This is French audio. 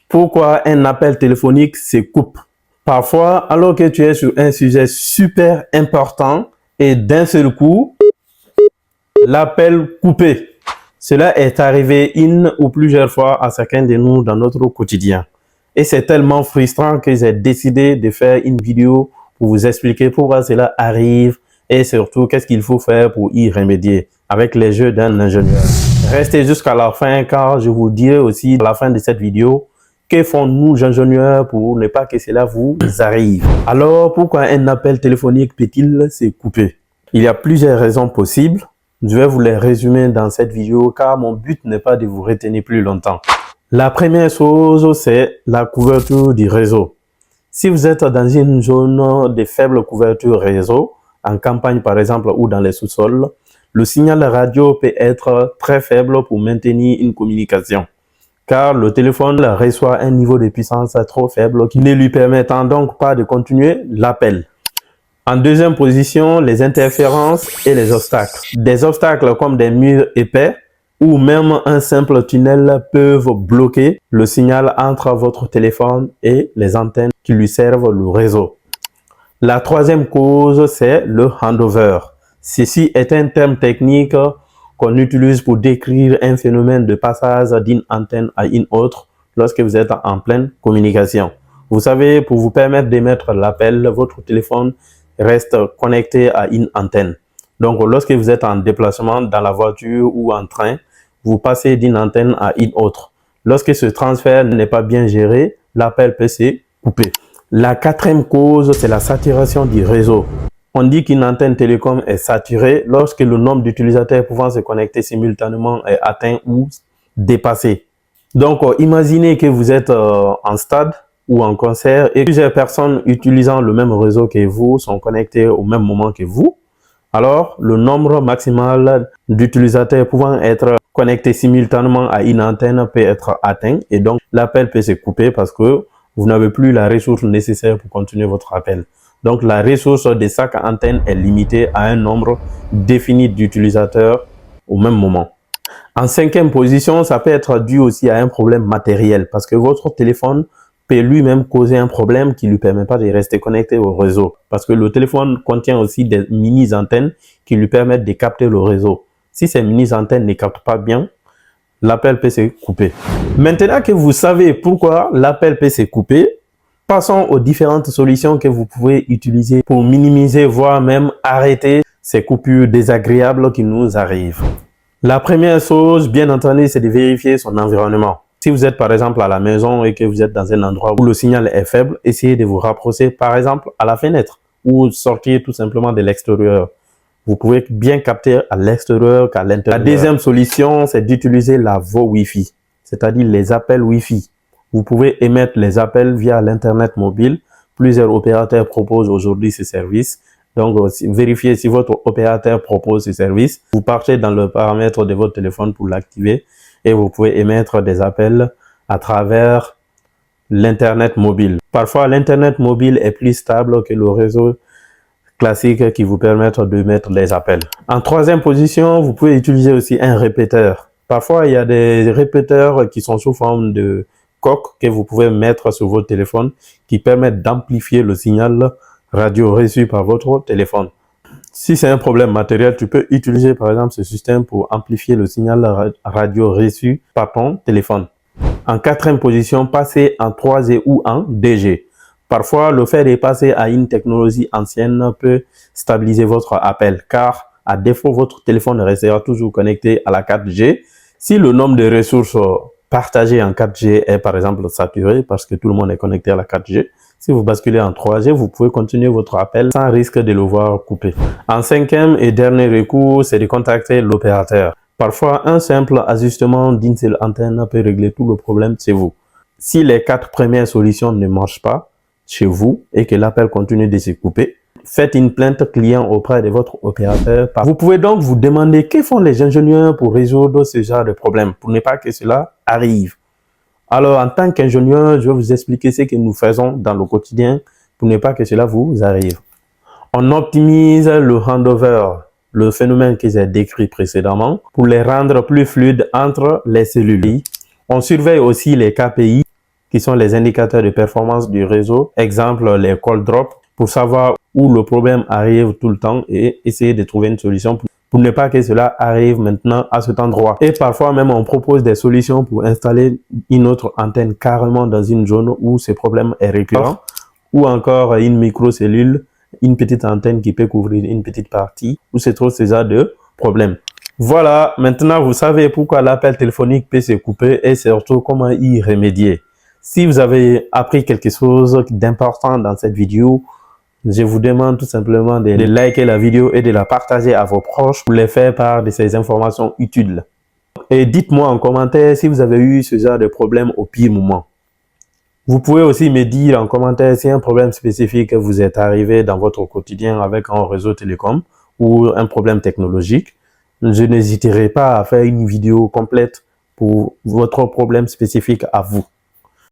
Pourquoi un appel téléphonique se coupe? Parfois, alors que tu es sur un sujet super important et d'un seul coup, l'appel coupé. Cela est arrivé une ou plusieurs fois à chacun de nous dans notre quotidien. Et c'est tellement frustrant que j'ai décidé de faire une vidéo pour vous expliquer pourquoi cela arrive et surtout qu'est-ce qu'il faut faire pour y remédier avec les jeux d'un ingénieur. Restez jusqu'à la fin car je vous dirai aussi à la fin de cette vidéo que font nous ingénieurs pour ne pas que cela vous arrive. Alors pourquoi un appel téléphonique peut-il se couper? Il y a plusieurs raisons possibles. Je vais vous les résumer dans cette vidéo car mon but n'est pas de vous retenir plus longtemps. La première chose, c'est la couverture du réseau. Si vous êtes dans une zone de faible couverture réseau, en campagne par exemple ou dans les sous-sols, le signal radio peut être très faible pour maintenir une communication. Car le téléphone reçoit un niveau de puissance trop faible qui ne lui permettant donc pas de continuer l'appel. En deuxième position, les interférences et les obstacles. Des obstacles comme des murs épais ou même un simple tunnel peuvent bloquer le signal entre votre téléphone et les antennes qui lui servent le réseau. La troisième cause, c'est le handover. Ceci est un terme technique qu'on utilise pour décrire un phénomène de passage d'une antenne à une autre lorsque vous êtes en pleine communication. Vous savez, pour vous permettre d'émettre l'appel, votre téléphone reste connecté à une antenne. Donc, lorsque vous êtes en déplacement dans la voiture ou en train, vous passez d'une antenne à une autre. Lorsque ce transfert n'est pas bien géré, l'appel peut se couper. La quatrième cause, c'est la saturation du réseau. On dit qu'une antenne télécom est saturée lorsque le nombre d'utilisateurs pouvant se connecter simultanément est atteint ou dépassé. Donc, imaginez que vous êtes en stade ou en concert et plusieurs personnes utilisant le même réseau que vous sont connectées au même moment que vous. Alors, le nombre maximal d'utilisateurs pouvant être connectés simultanément à une antenne peut être atteint et donc l'appel peut se couper parce que vous n'avez plus la ressource nécessaire pour continuer votre appel. Donc, la ressource de chaque antenne est limitée à un nombre défini d'utilisateurs au même moment. En cinquième position, ça peut être dû aussi à un problème matériel parce que votre téléphone peut lui-même causer un problème qui ne lui permet pas de rester connecté au réseau. Parce que le téléphone contient aussi des mini-antennes qui lui permettent de capter le réseau. Si ces mini-antennes ne captent pas bien, l'appel peut se couper. Maintenant que vous savez pourquoi l'appel peut se couper, passons aux différentes solutions que vous pouvez utiliser pour minimiser, voire même arrêter ces coupures désagréables qui nous arrivent. La première chose, bien entendu, c'est de vérifier son environnement. Si vous êtes par exemple à la maison et que vous êtes dans un endroit où le signal est faible, essayez de vous rapprocher par exemple à la fenêtre ou sortir tout simplement de l'extérieur. Vous pouvez bien capter à l'extérieur qu'à l'intérieur. La deuxième solution, c'est d'utiliser la voie Wi-Fi, c'est-à-dire les appels Wi-Fi. Vous pouvez émettre les appels via l'Internet mobile. Plusieurs opérateurs proposent aujourd'hui ce service. Donc, vérifiez si votre opérateur propose ce service. Vous partez dans le paramètre de votre téléphone pour l'activer et vous pouvez émettre des appels à travers l'Internet mobile. Parfois, l'Internet mobile est plus stable que le réseau classique qui vous permet de mettre les appels. En troisième position, vous pouvez utiliser aussi un répéteur. Parfois, il y a des répéteurs qui sont sous forme de coque que vous pouvez mettre sur votre téléphone qui permettent d'amplifier le signal radio reçu par votre téléphone. Si c'est un problème matériel, tu peux utiliser par exemple ce système pour amplifier le signal radio reçu par ton téléphone. En quatrième position, passer en 3G ou en 2G. Parfois, le fait de passer à une technologie ancienne peut stabiliser votre appel car à défaut, votre téléphone restera toujours connecté à la 4G. Si le nombre de ressources partagées en 4G est par exemple saturé parce que tout le monde est connecté à la 4G, si vous basculez en 3G, vous pouvez continuer votre appel sans risque de le voir coupé. En cinquième et dernier recours, c'est de contacter l'opérateur. Parfois, un simple ajustement d'une seule antenne peut régler tout le problème chez vous. Si les 4 premières solutions ne marchent pas chez vous et que l'appel continue de se couper, faites une plainte client auprès de votre opérateur. Vous pouvez donc vous demander que font les ingénieurs pour résoudre ce genre de problème, pour ne pas que cela arrive. Alors, en tant qu'ingénieur, je vais vous expliquer ce que nous faisons dans le quotidien pour ne pas que cela vous arrive. On optimise le handover, le phénomène que j'ai décrit précédemment, pour les rendre plus fluides entre les cellules. On surveille aussi les KPI qui sont les indicateurs de performance du réseau. Exemple, les call drops, pour savoir où le problème arrive tout le temps et essayer de trouver une solution pour ne pas que cela arrive maintenant à cet endroit. Et parfois même, on propose des solutions pour installer une autre antenne carrément dans une zone où ce problème est récurrent, ou encore une microcellule, une petite antenne qui peut couvrir une petite partie où se trouve ce genre de problème. Voilà, maintenant vous savez pourquoi l'appel téléphonique peut se couper et surtout comment y remédier. Si vous avez appris quelque chose d'important dans cette vidéo, je vous demande tout simplement de liker la vidéo et de la partager à vos proches pour les faire part de ces informations utiles. Et dites-moi en commentaire si vous avez eu ce genre de problème au pire moment. Vous pouvez aussi me dire en commentaire si un problème spécifique vous est arrivé dans votre quotidien avec un réseau télécom ou un problème technologique. Je n'hésiterai pas à faire une vidéo complète pour votre problème spécifique à vous.